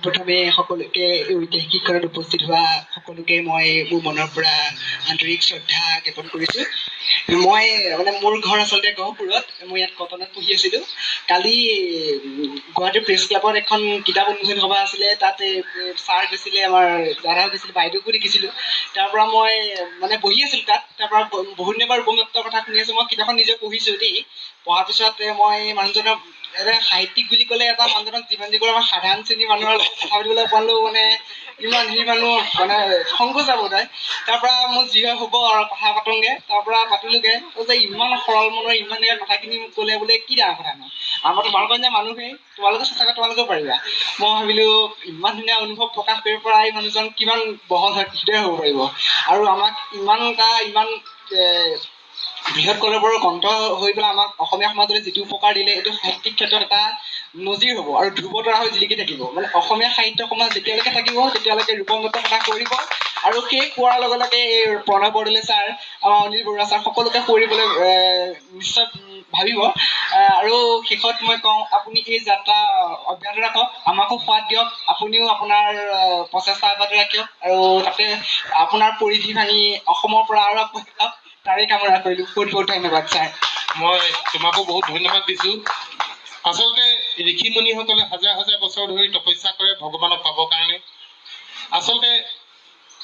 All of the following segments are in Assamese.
প্ৰথমে সকলোকে ঐতিহাসিক ঘৰত উপস্থিত হোৱা সকলোকে মই মোৰ মনৰ পৰা আন্তৰিক শ্ৰদ্ধা জ্ঞাপন কৰিছোঁ। মই মানে মোৰ ঘৰ আচলতে গহপুৰত, মই ইয়াত কটনত পঢ়ি আছিলোঁ। কালি গুৱাহাটী প্ৰেছ ক্লাবত এখন কিতাপ উন্মোচন সভা আছিলে, তাত ছাৰ গৈছিলে, আমাৰ দাদাও গৈছিলে, বাইদেউকো দেখিছিলোঁ। তাৰ পৰা মই মানে বহি আছিলোঁ তাত, তাৰ পৰা বহুত দিনৰ পৰা উপন্যাসৰ কথা শুনি আছোঁ। মই কিতাপখন নিজে পঢ়িছোঁ দেই। পঢ়াৰ পিছত মই মানুহজনক এটা সাহিত্যিক বুলি ক'লে এটা মানুহজনক যিমান যি কৰে আমাৰ সাধাৰণ শ্ৰেণীৰ মানুহৰ লগত কথা পাতিবলৈ অকণমানো মানে ইমানখিনি মানুহ মানে সংকোচ বোধ হয়। তাৰ পৰা মোৰ যি হয় হ'ব আৰু কথা পাতোংগে, তাৰ পৰা পাতিলোগে যে ইমান সৰল মনৰ ইমানে কথাখিনি মোক ক'লে বোলে কি ডাঙৰ কথা নহয়, আমাৰ তোমালোকৰ যে মানুহেই, তোমালোকে চেষ্টা কৰা তোমালোকেও পাৰিবা। মই ভাবিলোঁ ইমান ধুনীয়া অনুভৱ প্ৰকাশ কৰিব পৰা এই মানুহজন কিমান বহল হৃদয় হ'ব পাৰিব, আৰু আমাক ইমান বৃহৎ কলবৰৰ কণ্ঠ হৈ পেলাই আমাক অসমীয়া সমাজলৈ যিটো উপকাৰ দিলে, এইটো সাহিত্যিক ক্ষেত্ৰত এটা নজিৰ হ'ব আৰু ধ্ৰুৱতৰা হৈ জিলিকি থাকিব। মানে অসমীয়া সাহিত্য সমাজ যেতিয়ালৈকে থাকিব তেতিয়ালৈকে ৰূপগত প্ৰকাশ কৰিব, আৰু সেই কোৱাৰ লগে লগে এই প্ৰণয় বৰদলৈ ছাৰ, আমাৰ অনিল বৰুৱা ছাৰ সকলোকে কৰিবলৈ নিশ্চয় ভাবিব। আৰু শেষত মই কওঁ, আপুনি এই যাত্ৰা অব্যাহত ৰাখক, আমাকো সোৱাদ দিয়ক, আপুনিও আপোনাৰ প্ৰচেষ্টা অব্যাহত ৰাখক, আৰু তাতে আপোনাৰ পৰিধি ভাঙি অসমৰ পৰা আৰু আগবাঢ়ক, তাৰে কামনা কৰিলোঁ। বহুত বহুত ধন্যবাদ ছাৰ। মই তোমাকো বহুত ধন্যবাদ দিছোঁ। আচলতে ঋষিমুনিসকলে হাজাৰ হাজাৰ বছৰ ধৰি তপস্যা কৰে ভগৱানক পাবৰ কাৰণে। আচলতে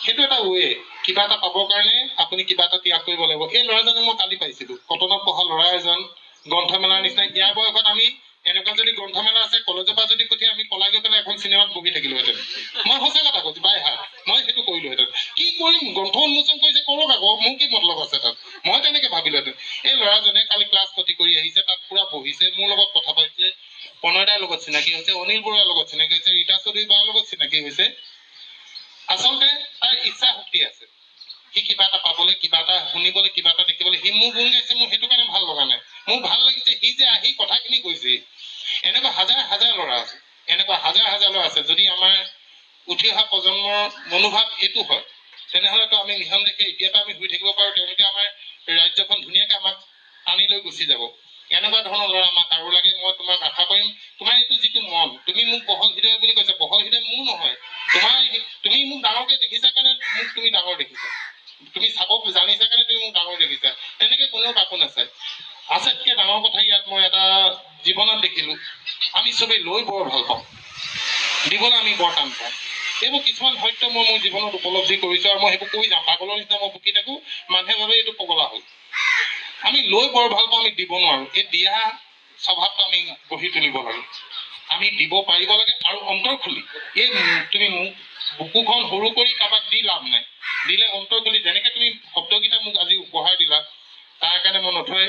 সেইটো এটা ৱে, কিবা এটা পাবৰ কাৰণে আপুনি কিবা এটা ত্যাগ কৰিব লাগিব। এই ল'ৰাজনক মই কালি পাইছিলোঁ, কটনত পঢ়া ল'ৰা এজন, গ্ৰন্থমেলাৰ নিচিনা। ইয়াৰ বয়সত আমি এনেকুৱা যদি গ্ৰন্থমেলা আছে, কলেজৰ পৰা যদি পঠিয়াই আমি পলাই গৈ পেলাই এখন চিনেমাত বহি থাকিলোহেঁতেন। মই সঁচা কথা কৈছোঁ, বাই হাত মই সেইটো কৰিলোহেঁতেন। কি কৰিম, গ্ৰন্থ উন্মোচন কৰিছে কৰক আকৌ, মোৰ কি মতলব আছে তাত, মই তেনেকে ভাবিলোহেঁতেন। এই ল'ৰাজনে কালি ক্লাছ ক্ষতি কৰি আহিছে, তাত পুৰা বহিছে, মোৰ লগত কথা পাতিছে, প্ৰণয়দাৰ লগত চিনাকি হৈছে, অনিল বৰুৱাৰ লগত চিনাকি হৈছে, ৰীতা চৌধুৰী বাৰ লগত চিনাকি হৈছে। আচলতে তাৰ ইচ্ছা শক্তি আছে, সি কিবা এটা পাবলৈ, কিবা এটা শুনিবলৈ, কিবা এটা দেখিবলৈ। সি মোৰ গুণ গাইছে, মোৰ সেইটো কাৰণে ভাল লগা নাই। মোৰ ভাল লাগিছে সি যে আহি কথাখিনি কৈছে। এনেকুৱা হাজাৰ হাজাৰ ল'ৰা আছে, এনেকুৱা হাজাৰ হাজাৰ ল'ৰা আছে। যদি আমাৰ উঠি অহা প্ৰজন্মৰ মনোভাৱ এইটো হয়, তেনেহ'লেতো আমি নিঃসন্দেহে এতিয়াতো আমি শুই থাকিব পাৰোঁ, তেওঁলোকে আমাৰ ৰাজ্যখন ধুনীয়াকৈ আমাক টানি লৈ গুচি যাব। এনেকুৱা ধৰণৰ ল'ৰা আমাক আৰু লাগে। মই তোমাক আশা কৰিম, তোমাৰ এইটো যিটো মন, তুমি মোক বহল হৃদয় বুলি কৈছা, বহল হৃদয় মোৰ নহয়, তুমি মোক ডাঙৰকৈ দেখিছা কাৰণে মোক তুমি ডাঙৰ দেখিছা, তুমি চাব জানিছা কাৰণে তুমি মোক ডাঙৰ দেখিছা। তেনেকৈ কোনেও কাকো নাচায়। আটাইতকৈ ডাঙৰ কথা ইয়াত মই এটা জীৱনত দেখিলোঁ, আমি চবেই লৈ বৰ ভাল পাওঁ, দিবলৈ আমি বৰ টান পাওঁ। এইবোৰ কিছুমান সত্য মই মোৰ জীৱনত উপলব্ধি কৰিছোঁ, আৰু মই সেইবোৰ কৈ যাম। পাগলৰ নিচিনা মই বকি থাকোঁ, মানুহে ভাবে এইটো পগলা হ'ল। আমি লৈ বৰ ভাল পাওঁ, আমি দিব নোৱাৰোঁ। এই দিয়া স্বভাৱটো আমি গঢ়ি তুলিব লাগে, আমি দিব পাৰিব লাগে, আৰু অন্তৰ খুলি। এই তুমি বুকুখন সৰু কৰি কাৰোবাক দি লাভ নাই, দিলে অন্তৰ খুলি। যেনেকৈ তুমি শব্দকেইটা মোক আজি উপহাৰ দিলা, তাৰ কাৰণে মই নথৈ